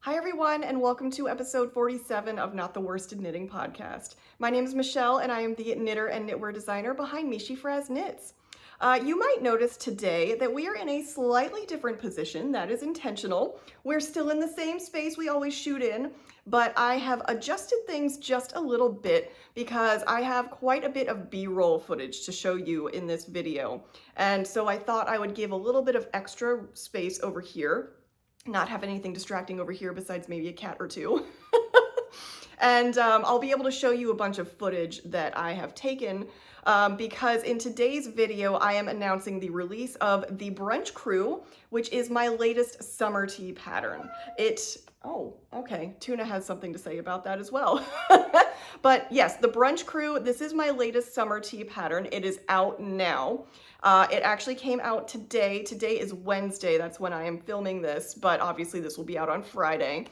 Hi everyone, and welcome to episode 47 of Not the Worsted Knitting Podcast. My name is Michelle, and I am the knitter and knitwear designer behind meeshyfrazz Knits. You might notice today that we are in a slightly different position. That is intentional. We're still in the same space we always shoot in, but I have adjusted things just a little bit because I have quite a bit of B-roll footage to show you in this video. And so I thought I would give a little bit of extra space over here, not have anything distracting over here besides maybe a cat or two. And I'll be able to show you a bunch of footage that I have taken because in today's video, I am announcing the release of the Brunch Crew, which is my latest summer tee pattern. Oh, okay, Tuna has something to say about that as well. But yes, the Brunch Crew, this is my latest summer tee pattern. It is out now. It actually came out today. Today is Wednesday. That's when I am filming this, but obviously this will be out on Friday.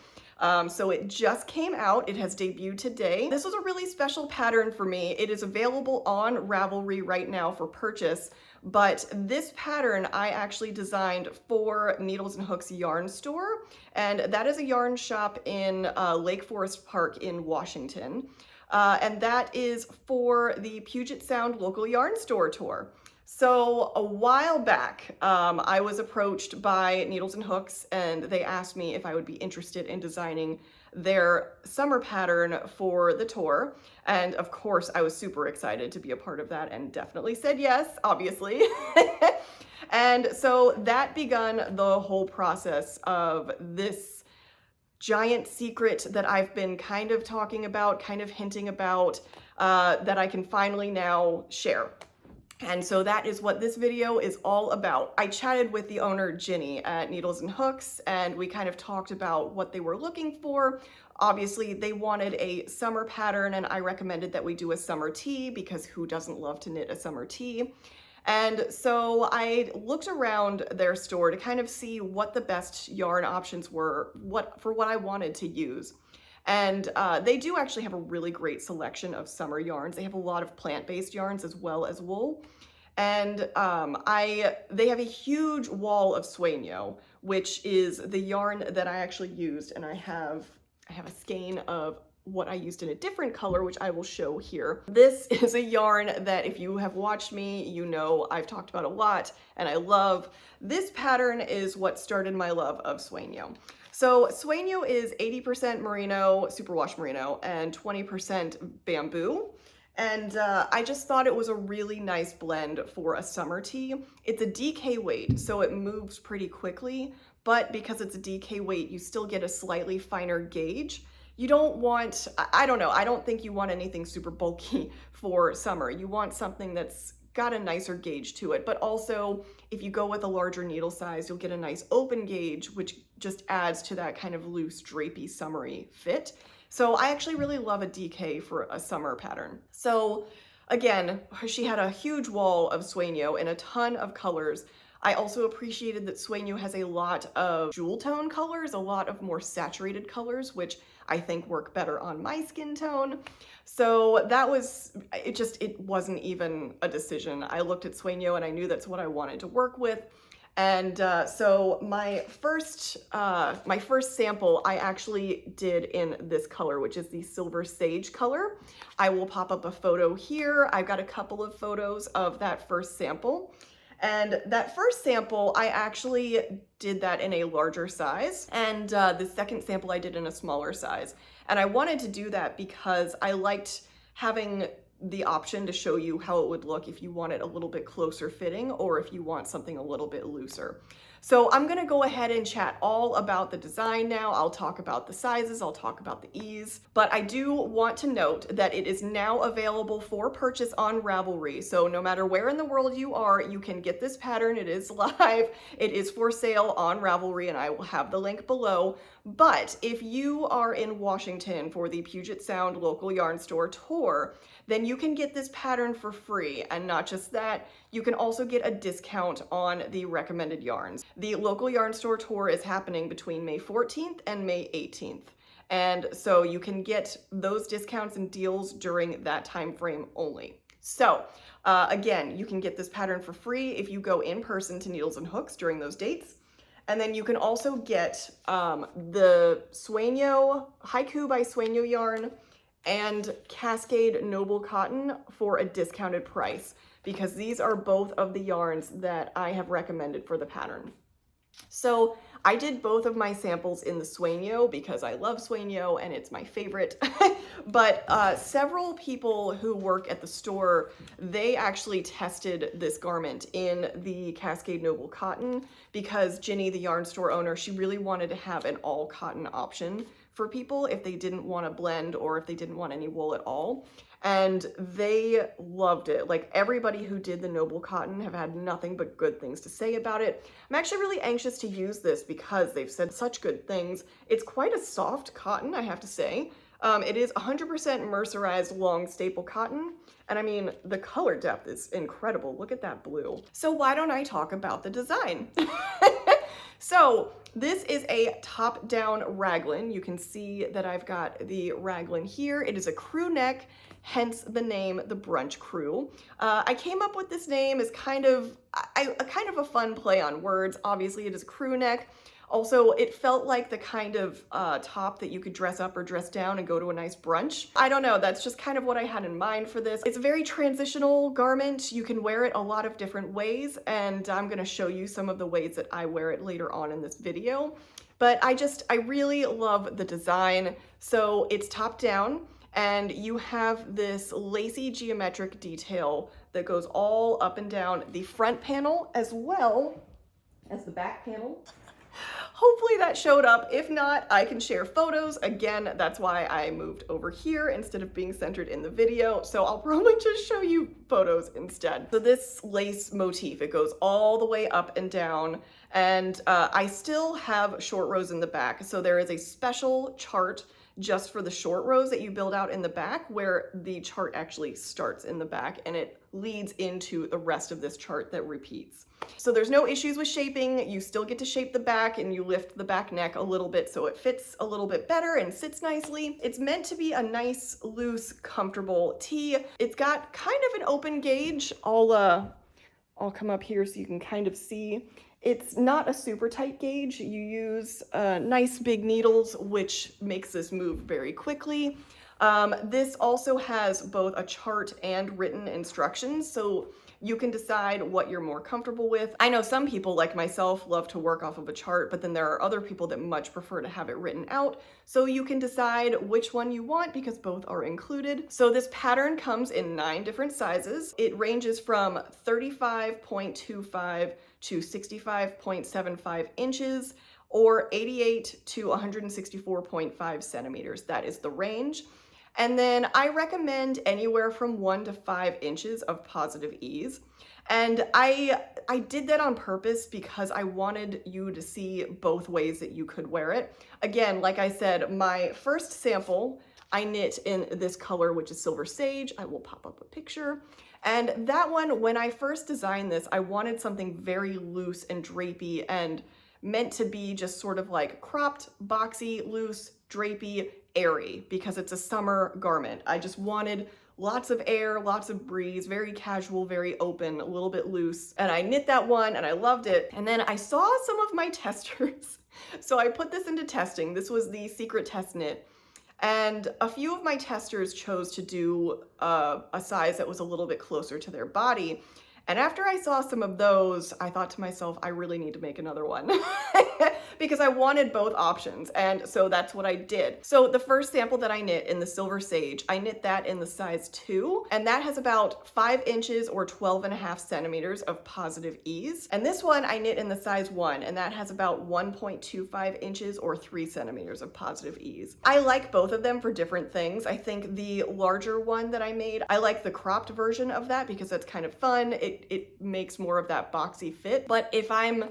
So it just came out. It has debuted today. This was a really special pattern for me. It is available on Ravelry right now for purchase, but this pattern I actually designed for Needles and Hooks yarn store, and that is a yarn shop in Lake Forest Park in Washington. And that is for the Puget Sound local yarn store tour. So a while back, I was approached by Needles and Hooks, and they asked me if I would be interested in designing their summer pattern for the tour. And of course, I was super excited to be a part of that and definitely said yes, obviously. And so that begun the whole process of this giant secret that I've been kind of talking about, kind of hinting about, that I can finally now share. And so that is what this video is all about. I chatted with the owner, Ginny, at Needles and Hooks, and we kind of talked about what they were looking for. Obviously, they wanted a summer pattern, and I recommended that we do a summer tee because who doesn't love to knit a summer tee? And so I looked around their store to kind of see what the best yarn options were for what I wanted to use. And they do actually have a really great selection of summer yarns. They have a lot of plant-based yarns as well as wool. And they have a huge wall of Sueño, which is the yarn that I actually used. And I have a skein of what I used in a different color, which I will show here. This is a yarn that if you have watched me, you know I've talked about a lot and I love. This pattern is what started my love of Sueño. So Sueño is 80% merino, superwash merino, and 20% bamboo. And I just thought it was a really nice blend for a summer tee. It's a DK weight, so it moves pretty quickly, but because it's a DK weight, you still get a slightly finer gauge. You don't want, I don't know, I don't think you want anything super bulky for summer. You want something that's got a nicer gauge to it, but also if you go with a larger needle size, you'll get a nice open gauge, which just adds to that kind of loose, drapey, summery fit. So I actually really love a DK for a summer pattern. So again, she had a huge wall of Sueño in a ton of colors. I also appreciated that Sueño has a lot of jewel tone colors, a lot of more saturated colors, which I think work better on my skin tone. So that was, it wasn't even a decision. I looked at Sueño and I knew that's what I wanted to work with. And so my first sample I actually did in this color, which is the Silver Sage color. I will pop up a photo here. I've got a couple of photos of that first sample. And that first sample, I actually did that in a larger size. And the second sample I did in a smaller size. And I wanted to do that because I liked having the option to show you how it would look if you want it a little bit closer fitting or if you want something a little bit looser. So I'm gonna go ahead and chat all about the design now. I'll talk about the sizes, I'll talk about the ease, but I do want to note that it is now available for purchase on Ravelry. So no matter where in the world you are, you can get this pattern. It is live, it is for sale on Ravelry, and I will have the link below. But if you are in Washington for the Puget Sound local yarn store tour, then you can get this pattern for free. And not just that, you can also get a discount on the recommended yarns. The local yarn store tour is happening between May 14th and May 18th. And so you can get those discounts and deals during that time frame only. So again, you can get this pattern for free if you go in person to Needles and Hooks during those dates. And then you can also get the Sueño, HiKoo by Sueño yarn and Cascade Noble Cotton for a discounted price, because these are both of the yarns that I have recommended for the pattern. So I did both of my samples in the Sueño because I love Sueño and it's my favorite. But several people who work at the store, they actually tested this garment in the Cascade Noble Cotton because Ginny, the yarn store owner, she really wanted to have an all cotton option for people if they didn't want to blend or if they didn't want any wool at all. And they loved it. Like, everybody who did the Noble Cotton have had nothing but good things to say about it. I'm actually really anxious to use this because they've said such good things. It's quite a soft cotton, I have to say. It is 100% mercerized long staple cotton. And I mean, the color depth is incredible. Look at that blue. So why don't I talk about the design? So this is a top-down raglan. You can see that I've got the raglan here. It is a crew neck, hence the name, the Brunch Crew. I came up with this name as kind of a fun play on words. Obviously, it is a crew neck. Also, it felt like the kind of top that you could dress up or dress down and go to a nice brunch. I don't know, that's just kind of what I had in mind for this. It's a very transitional garment. You can wear it a lot of different ways, and I'm gonna show you some of the ways that I wear it later on in this video. But I really love the design. So it's top down, and you have this lacy geometric detail that goes all up and down the front panel as well as the back panel. Hopefully that showed up. If not, I can share photos. Again, that's why I moved over here instead of being centered in the video. So I'll probably just show you photos instead. So this lace motif, it goes all the way up and down. And I still have short rows in the back. So there is a special chart just for the short rows that you build out in the back, where the chart actually starts in the back and it leads into the rest of this chart that repeats. So there's no issues with shaping. You still get to shape the back, and you lift the back neck a little bit so it fits a little bit better and sits nicely. It's meant to be a nice, loose, comfortable tee. It's got kind of an open gauge. I'll come up here so you can kind of see. It's not a super tight gauge. You use nice big needles, which makes this move very quickly. This also has both a chart and written instructions, so you can decide what you're more comfortable with. I know some people, like myself, love to work off of a chart, but then there are other people that much prefer to have it written out. So you can decide which one you want because both are included. So this pattern comes in 9 different sizes. It ranges from 35.25 to 65.75 inches, or 88 to 164.5 centimeters. That is the range. And then I recommend anywhere from 1 to 5 inches of positive ease. And I did that on purpose because I wanted you to see both ways that you could wear it. Again, like I said, my first sample, I knit in this color, which is Silver Sage. I will pop up a picture. And that one, when I first designed this, I wanted something very loose and drapey and meant to be just sort of like cropped, boxy, loose, drapey, airy, because it's a summer garment. I just wanted lots of air, lots of breeze, very casual, very open, a little bit loose. And I knit that one and I loved it. And then I saw some of my testers. So I put this into testing. This was the secret test knit. And a few of my testers chose to do a size that was a little bit closer to their body. And after I saw some of those, I thought to myself, I really need to make another one because I wanted both options. And so that's what I did. So the first sample that I knit in the Silver Sage, I knit that in the size 2, and that has about 5 inches or 12.5 centimeters of positive ease. And this one I knit in the size 1, and that has about 1.25 inches or 3 centimeters of positive ease. I like both of them for different things. I think the larger one that I made, I like the cropped version of that because that's kind of fun. It makes more of that boxy fit. But if I'm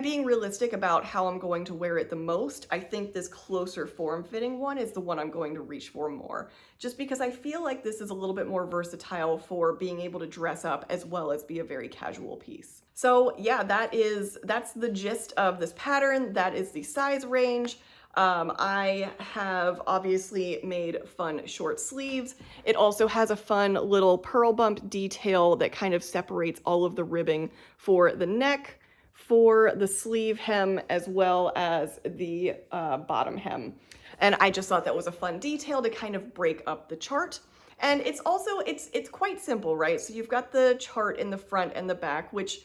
being realistic about how I'm going to wear it the most, I think this closer form-fitting one is the one I'm going to reach for more. Just because I feel like this is a little bit more versatile for being able to dress up as well as be a very casual piece. So yeah, that's the gist of this pattern. That is the size range. I have obviously made fun short sleeves. It also has a fun little pearl bump detail that kind of separates all of the ribbing for the neck, for the sleeve hem as well as the bottom hem. And I just thought that was a fun detail to kind of break up the chart. And it's also, it's quite simple, right? So you've got the chart in the front and the back, which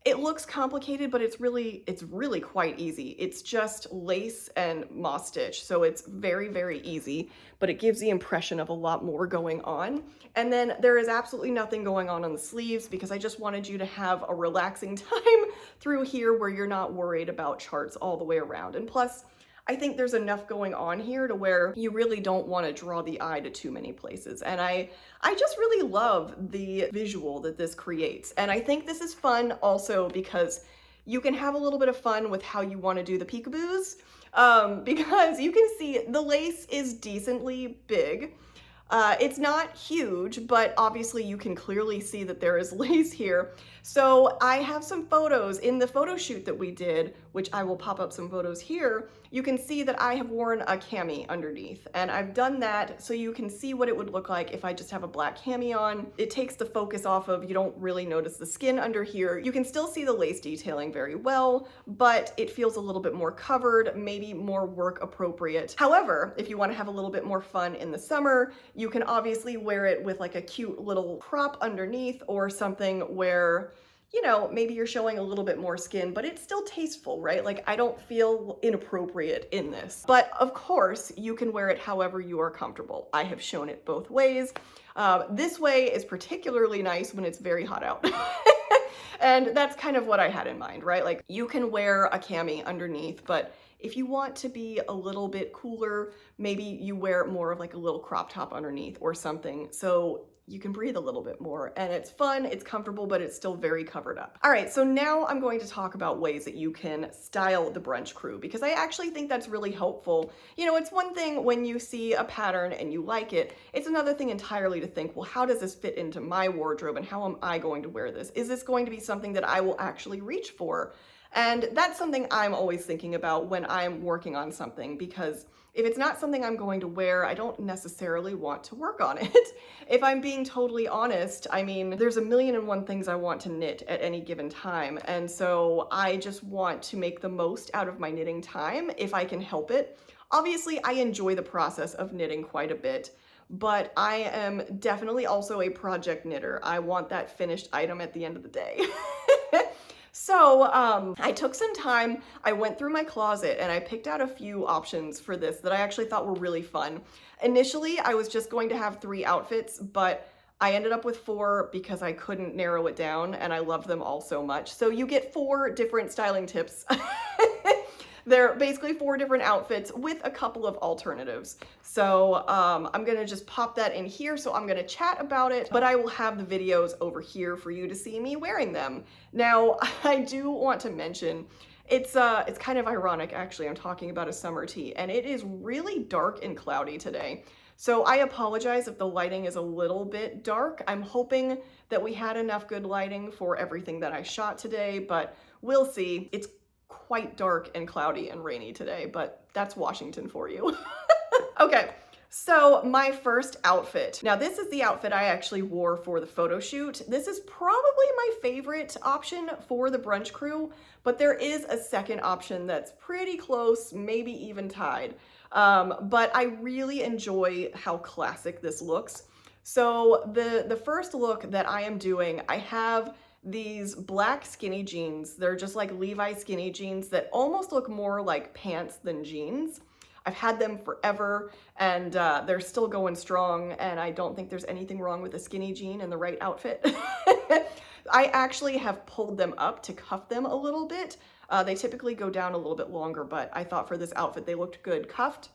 it looks complicated, but it's really quite easy. It's just lace and moss stitch. So it's very, very easy, but it gives the impression of a lot more going on. And then there is absolutely nothing going on the sleeves because I just wanted you to have a relaxing time through here where you're not worried about charts all the way around. And plus, I think there's enough going on here to where you really don't want to draw the eye to too many places. And I just really love the visual that this creates. And I think this is fun also because you can have a little bit of fun with how you want to do the peekaboos, because you can see the lace is decently big. It's not huge, but obviously you can clearly see that there is lace here. So I have some photos in the photo shoot that we did, which I will pop up some photos here. You can see that I have worn a cami underneath, and I've done that so you can see what it would look like if I just have a black cami on. It takes the focus off of, you don't really notice the skin under here. You can still see the lace detailing very well, but it feels a little bit more covered, maybe more work appropriate. However, if you want to have a little bit more fun in the summer, you can obviously wear it with like a cute little crop underneath or something where, you know, maybe you're showing a little bit more skin, but it's still tasteful, right? Like I don't feel inappropriate in this. But of course, you can wear it however you are comfortable. I have shown it both ways. This way is particularly nice when it's very hot out. And that's kind of what I had in mind, right? Like you can wear a cami underneath, but if you want to be a little bit cooler, maybe you wear more of like a little crop top underneath or something. So you can breathe a little bit more and it's fun, it's comfortable, but it's still very covered up. All right, so now I'm going to talk about ways that you can style the brunch crew because I actually think that's really helpful. You know, it's one thing when you see a pattern and you like it. It's another thing entirely to think, well, how does this fit into my wardrobe and how am I going to wear this? Is this going to be something that I will actually reach for? And that's something I'm always thinking about when I'm working on something because if it's not something I'm going to wear, I don't necessarily want to work on it. If I'm being totally honest, I mean, there's a million and one things I want to knit at any given time. And so I just want to make the most out of my knitting time if I can help it. Obviously, I enjoy the process of knitting quite a bit, but I am definitely also a project knitter. I want that finished item at the end of the day. So I took some time, I went through my closet and I picked out a few options for this that I actually thought were really fun. Initially, I was just going to have 3 outfits, but I ended up with 4 because I couldn't narrow it down and I loved them all so much. So you get 4 different styling tips. They're basically 4 different outfits with a couple of alternatives. So I'm gonna just pop that in here. So I'm gonna chat about it, but I will have the videos over here for you to see me wearing them. Now, I do want to mention, it's kind of ironic actually, I'm talking about a summer tee and it is really dark and cloudy today. So I apologize if the lighting is a little bit dark. I'm hoping that we had enough good lighting for everything that I shot today, but we'll see. It's quite dark and cloudy and rainy today, but that's Washington for you. Okay, so my first outfit. Now this is the outfit I actually wore for the photo shoot. This is probably my favorite option for the brunch crew, but there is a second option that's pretty close, maybe even tied. But I really enjoy how classic this looks. So the first look that I am doing, I have these black skinny jeans. They're just like Levi skinny jeans that almost look more like pants than jeans. I've had them forever and they're still going strong and I don't think there's anything wrong with a skinny jean in the right outfit. I actually have pulled them up to cuff them a little bit. They typically go down a little bit longer, but I thought for this outfit they looked good cuffed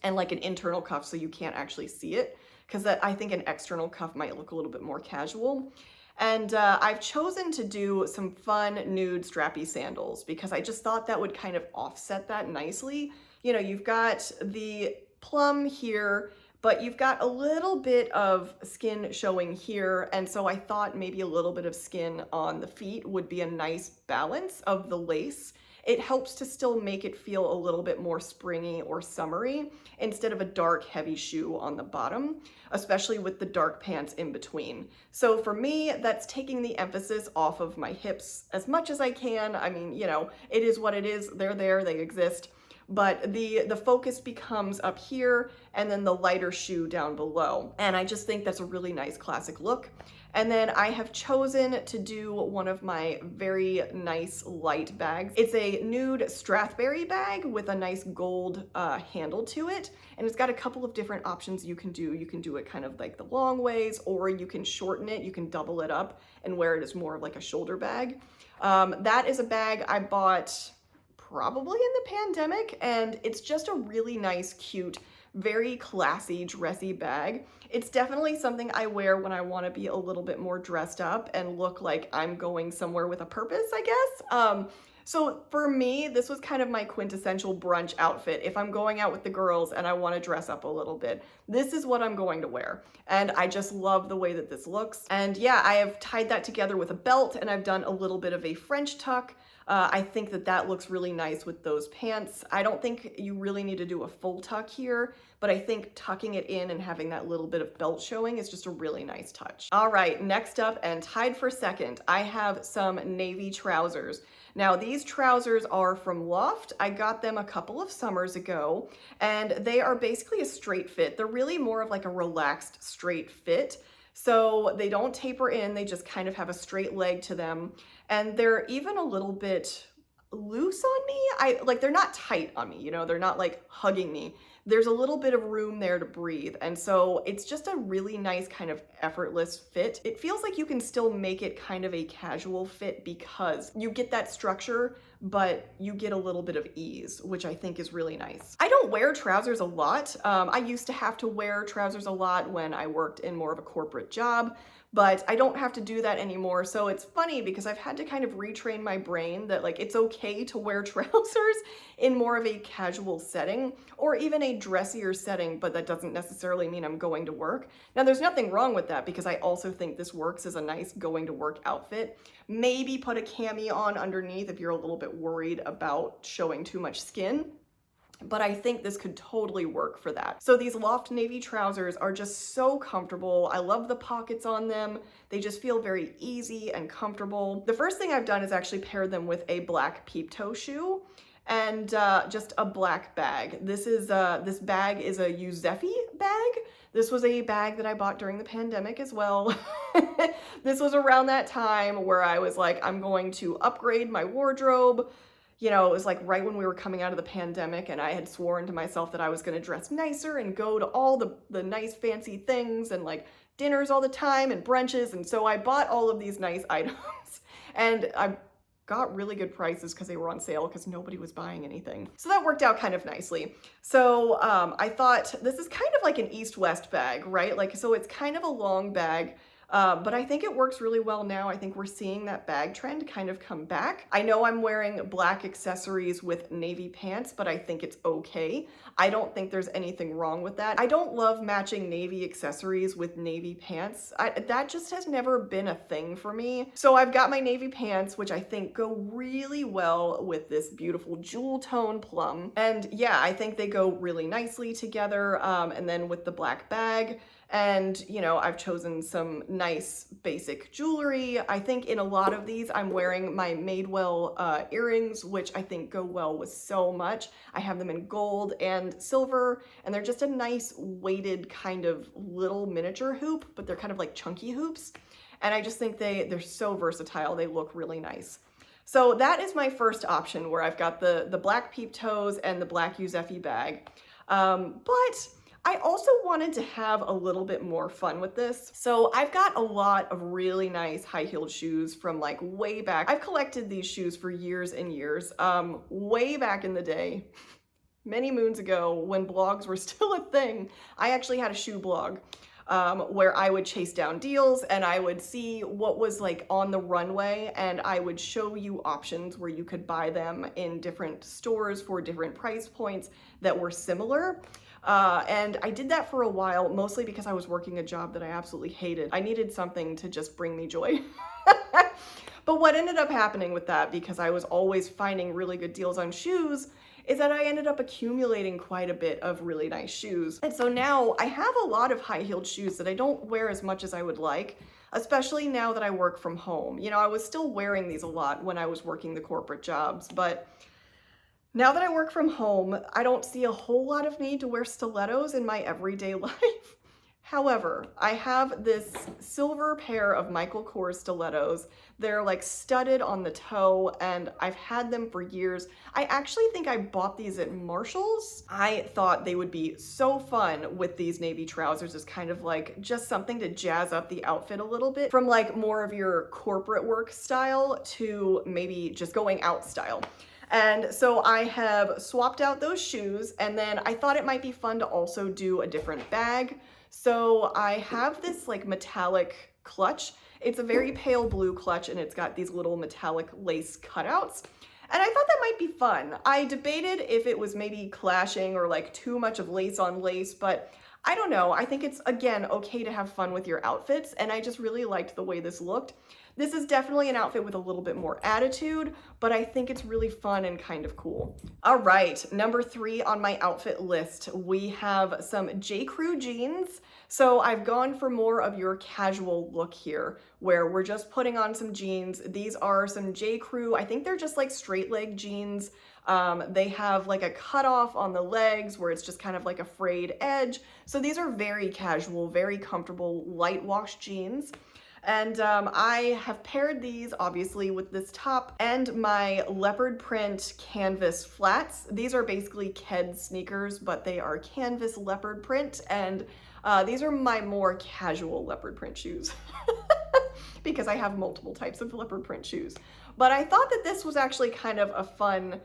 and like an internal cuff so you can't actually see it because I think an external cuff might look a little bit more casual. And I've chosen to do some fun nude strappy sandals because I just thought that would kind of offset that nicely. You know, you've got the plum here, but you've got a little bit of skin showing here. And so I thought maybe a little bit of skin on the feet would be a nice balance of the lace it helps to still make it feel a little bit more springy or summery instead of a dark, heavy shoe on the bottom, especially with the dark pants in between. So for me, that's taking the emphasis off of my hips as much as I can. I mean, you know, it is what it is. They're there, they exist. But the focus becomes up here and then the lighter shoe down below. And I just think that's a really nice classic look. And then I have chosen to do one of my very nice light bags. It's a nude Strathberry bag with a nice gold handle to it. And it's got a couple of different options you can do. You can do it kind of like the long ways, or you can shorten it. You can double it up and wear it as more of like a shoulder bag. That is a bag I bought probably in the pandemic, and it's just a really nice, cute, very classy, dressy bag. It's definitely something I wear when I want to be a little bit more dressed up and look like I'm going somewhere with a purpose, I guess. So for me, this was kind of my quintessential brunch outfit. If I'm going out with the girls and I want to dress up a little bit, this is what I'm going to wear. And I just love the way that this looks. And yeah, I have tied that together with a belt, and I've done a little bit of a French tuck. I think that that looks really nice with those pants. I don't think you really need to do a full tuck here, but I think tucking it in and having that little bit of belt showing is just a really nice touch. All right, next up and tied for second, I have some navy trousers. Now these trousers are from Loft. I got them a couple of summers ago, and they are basically a straight fit. They're really more of like a relaxed straight fit. So they don't taper in, they just kind of have a straight leg to them. And they're even a little bit loose on me. They're not tight on me, you know, they're not like hugging me. There's a little bit of room there to breathe. And so it's just a really nice kind of effortless fit. It feels like you can still make it kind of a casual fit because you get that structure, but you get a little bit of ease, which I think is really nice. I don't wear trousers a lot. I used to have to wear trousers a lot when I worked in more of a corporate job, but I don't have to do that anymore. So it's funny because I've had to kind of retrain my brain that like it's okay to wear trousers in more of a casual setting or even a dressier setting, but that doesn't necessarily mean I'm going to work. Now there's nothing wrong with that because I also think this works as a nice going to work outfit. Maybe put a cami on underneath if you're a little bit worried about showing too much skin. But I think this could totally work for that. So these Loft navy trousers are just so comfortable. I love the pockets on them. They just feel very easy and comfortable. The first thing I've done is actually pair them with a black peep toe shoe and just a black bag. This bag is a Yuzefi bag. This was a bag that I bought during the pandemic as well. This was around that time where I was like, I'm going to upgrade my wardrobe. You know, it was like right when we were coming out of the pandemic, and I had sworn to myself that I was going to dress nicer and go to all the nice fancy things and like dinners all the time and brunches. And so I bought all of these nice items and I got really good prices because they were on sale because nobody was buying anything. So that worked out kind of nicely. So I thought this is kind of like an East-West bag, right? Like, so it's kind of a long bag. But I think it works really well now. I think we're seeing that bag trend kind of come back. I know I'm wearing black accessories with navy pants, but I think it's okay. I don't think there's anything wrong with that. I don't love matching navy accessories with navy pants. That just has never been a thing for me. So I've got my navy pants, which I think go really well with this beautiful jewel tone plum. And yeah, I think they go really nicely together. And then with the black bag, and, you know, I've chosen some nice basic jewelry. I think in a lot of these, I'm wearing my Madewell earrings, which I think go well with so much. I have them in gold and silver, and they're just a nice weighted kind of little miniature hoop, but they're kind of like chunky hoops. And I just think they're so versatile. They look really nice. So that is my first option where I've got the black peep toes and the black Yuzefi bag. But I also wanted to have a little bit more fun with this. So I've got a lot of really nice high-heeled shoes from like way back. I've collected these shoes for years and years, way back in the day, many moons ago when blogs were still a thing. I actually had a shoe blog where I would chase down deals and I would see what was like on the runway, and I would show you options where you could buy them in different stores for different price points that were similar. And I did that for a while, mostly because I was working a job that I absolutely hated. I needed something to just bring me joy. But what ended up happening with that, because I was always finding really good deals on shoes, is that I ended up accumulating quite a bit of really nice shoes. And so now I have a lot of high-heeled shoes that I don't wear as much as I would like, especially now that I work from home. You know, I was still wearing these a lot when I was working the corporate jobs, but now that I work from home, I don't see a whole lot of need to wear stilettos in my everyday life. However, I have this silver pair of Michael Kors stilettos. They're like studded on the toe, and I've had them for years. I actually think I bought these at Marshall's. I thought they would be so fun with these navy trousers as kind of like just something to jazz up the outfit a little bit, from like more of your corporate work style to maybe just going out style. And so I have swapped out those shoes, and then I thought it might be fun to also do a different bag. So I have this like metallic clutch. It's a very pale blue clutch, and it's got these little metallic lace cutouts. And I thought that might be fun. I debated if it was maybe clashing or like too much of lace on lace, but I don't know. I think it's, again, okay to have fun with your outfits, and I just really liked the way this looked. This is definitely an outfit with a little bit more attitude, but I think it's really fun and kind of cool. All right, number 3 on my outfit list, we have some HiKoo jeans. So I've gone for more of your casual look here, where we're just putting on some jeans. These are some HiKoo, I think they're just like straight leg jeans. They have like a cutoff on the legs where it's just kind of like a frayed edge. So these are very casual, very comfortable, light wash jeans. And I have paired these obviously with this top and my leopard print canvas flats. These are basically Keds sneakers, but they are canvas leopard print, and these are my more casual leopard print shoes because I have multiple types of leopard print shoes. But I thought that this was actually kind of a fun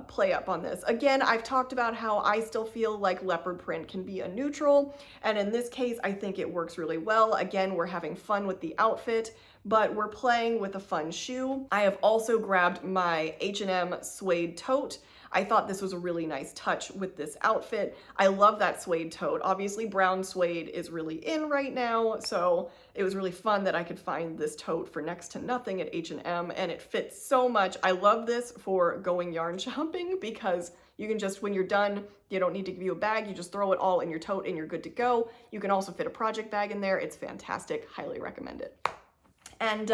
play up on this. Again, I've talked about how I still feel like leopard print can be a neutral, and in this case, I think it works really well. Again, we're having fun with the outfit, but we're playing with a fun shoe. I have also grabbed my H&M suede tote. I thought this was a really nice touch with this outfit. I love that suede tote. Obviously, brown suede is really in right now, so it was really fun that I could find this tote for next to nothing at H&M, and it fits so much. I love this for going yarn shopping because you can just, when you're done, you don't need to give you a bag, you just throw it all in your tote and you're good to go. You can also fit a project bag in there. It's fantastic. Highly recommend it. And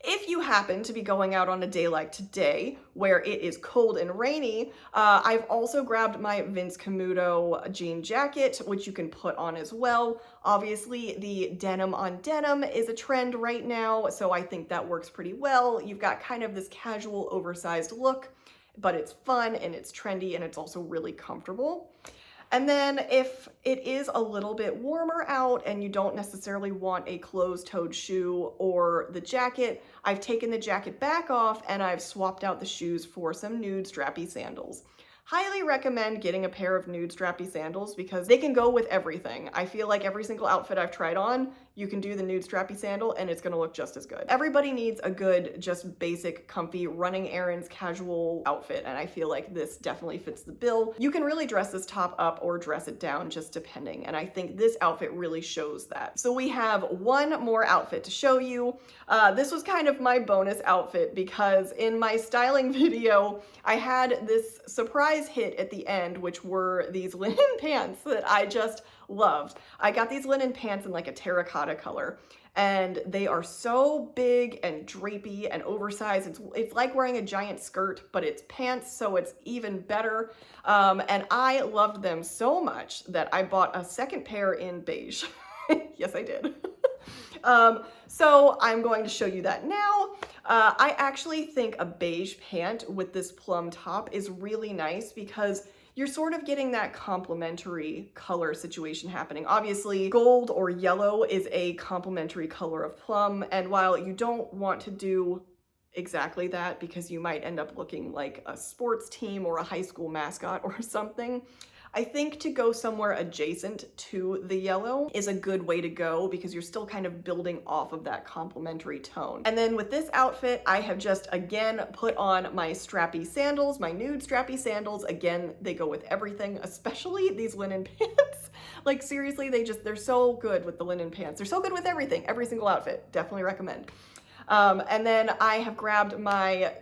if you happen to be going out on a day like today, where it is cold and rainy, I've also grabbed my Vince Camuto jean jacket, which you can put on as well. Obviously, the denim on denim is a trend right now, so I think that works pretty well. You've got kind of this casual, oversized look, but it's fun and it's trendy and it's also really comfortable. And then if it is a little bit warmer out and you don't necessarily want a closed-toed shoe or the jacket, I've taken the jacket back off and I've swapped out the shoes for some nude strappy sandals. Highly recommend getting a pair of nude strappy sandals because they can go with everything. I feel like every single outfit I've tried on, you can do the nude strappy sandal and it's gonna look just as good. Everybody needs a good, just basic, comfy, running errands, casual outfit, and I feel like this definitely fits the bill. You can really dress this top up or dress it down, just depending, and I think this outfit really shows that. So we have one more outfit to show you. This was kind of my bonus outfit because in my styling video, I had this surprise hit at the end, which were these linen pants that I just loved. I got these linen pants in like a terracotta color, and they are so big and drapey and oversized. It's like wearing a giant skirt, but it's pants, so it's even better. And I loved them so much that I bought a second pair in beige. Yes, I did. So I'm going to show you that now. I actually think a beige pant with this plum top is really nice because you're sort of getting that complementary color situation happening. Obviously, gold or yellow is a complementary color of plum, and while you don't want to do exactly that because you might end up looking like a sports team or a high school mascot or something, I think to go somewhere adjacent to the yellow is a good way to go because you're still kind of building off of that complementary tone. And then with this outfit, I have just again put on my strappy sandals, my nude strappy sandals. Again, they go with everything, especially these linen pants. Like seriously, they're so good with the linen pants. They're so good with everything, every single outfit. Definitely recommend. And then I have grabbed my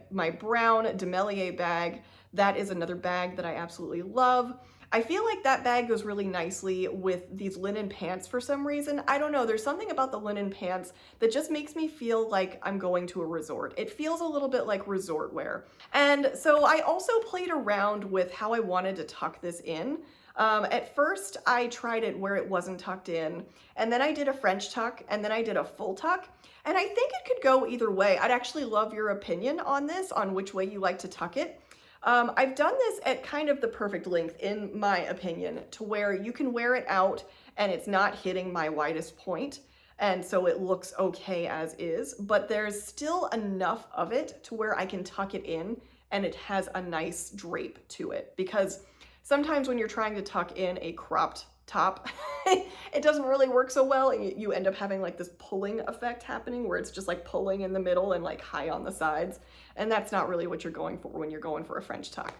brown Demelier bag. That is another bag that I absolutely love. I feel like that bag goes really nicely with these linen pants for some reason. I don't know, there's something about the linen pants that just makes me feel like I'm going to a resort. It feels a little bit like resort wear. And so I also played around with how I wanted to tuck this in. At first, I tried it where it wasn't tucked in, and then I did a French tuck, and then I did a full tuck, and I think it could go either way. I'd actually love your opinion on this, on which way you like to tuck it. I've done this at kind of the perfect length, in my opinion, to where you can wear it out and it's not hitting my widest point, and so it looks okay as is, but there's still enough of it to where I can tuck it in and it has a nice drape to it, because sometimes when you're trying to tuck in a cropped top, it doesn't really work so well. You end up having like this pulling effect happening where it's just like pulling in the middle and like high on the sides. And that's not really what you're going for when you're going for a French tuck.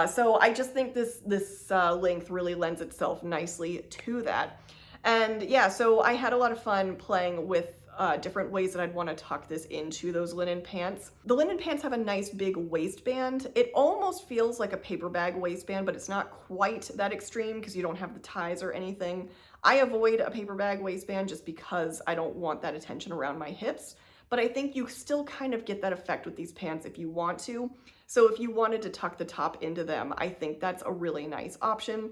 So I just think this length really lends itself nicely to that. And yeah, so I had a lot of fun playing with different ways that I'd want to tuck this into those linen pants. The linen pants have a nice big waistband. It almost feels like a paper bag waistband, but it's not quite that extreme because you don't have the ties or anything. I avoid a paper bag waistband just because I don't want that attention around my hips, but I think you still kind of get that effect with these pants if you want to. So if you wanted to tuck the top into them, I think that's a really nice option.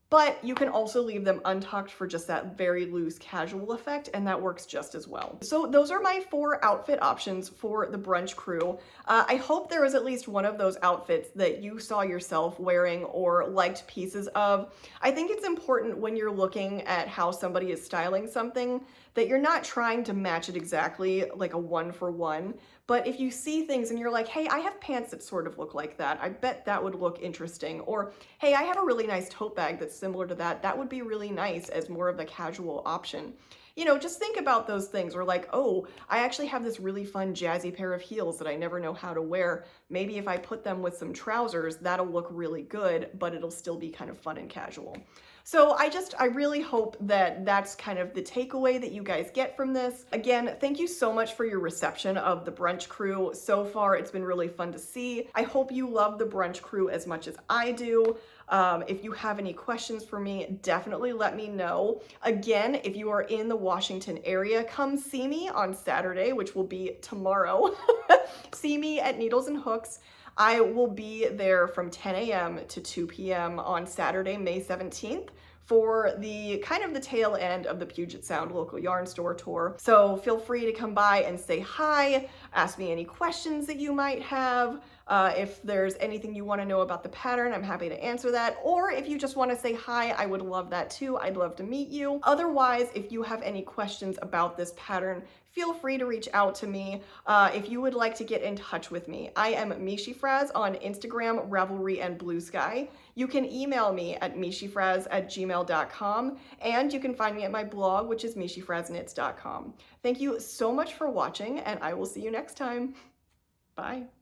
But you can also leave them untucked for just that very loose casual effect, and that works just as well. So those are my 4 outfit options for the brunch crew. I hope there was at least one of those outfits that you saw yourself wearing or liked pieces of. I think it's important when you're looking at how somebody is styling something that you're not trying to match it exactly like a 1-for-1, but if you see things and you're like, hey, I have pants that sort of look like that, I bet that would look interesting. Or, hey, I have a really nice tote bag that's similar to that, that would be really nice as more of a casual option. You know, just think about those things. Or like, oh, I actually have this really fun jazzy pair of heels that I never know how to wear. Maybe if I put them with some trousers, that'll look really good, but it'll still be kind of fun and casual. So I really hope that that's kind of the takeaway that you guys get from this. Again, thank you so much for your reception of the brunch crew. So far, it's been really fun to see. I hope you love the brunch crew as much as I do. If you have any questions for me, definitely let me know. Again, if you are in the Washington area, come see me on Saturday, which will be tomorrow. See me at Needles and Hooks. I will be there from 10 a.m. to 2 p.m. on Saturday, May 17th for the kind of the tail end of the Puget Sound local yarn store tour. So feel free to come by and say hi, ask me any questions that you might have. If there's anything you want to know about the pattern, I'm happy to answer that. Or if you just want to say hi, I would love that too. I'd love to meet you. Otherwise, if you have any questions about this pattern, feel free to reach out to me. If you would like to get in touch with me, I am meeshyfrazz on Instagram, Ravelry, and Blue Sky. You can email me at meeshyfrazz@gmail.com, and you can find me at my blog, which is meeshyfrazzknits.com. Thank you so much for watching, and I will see you next time. Bye.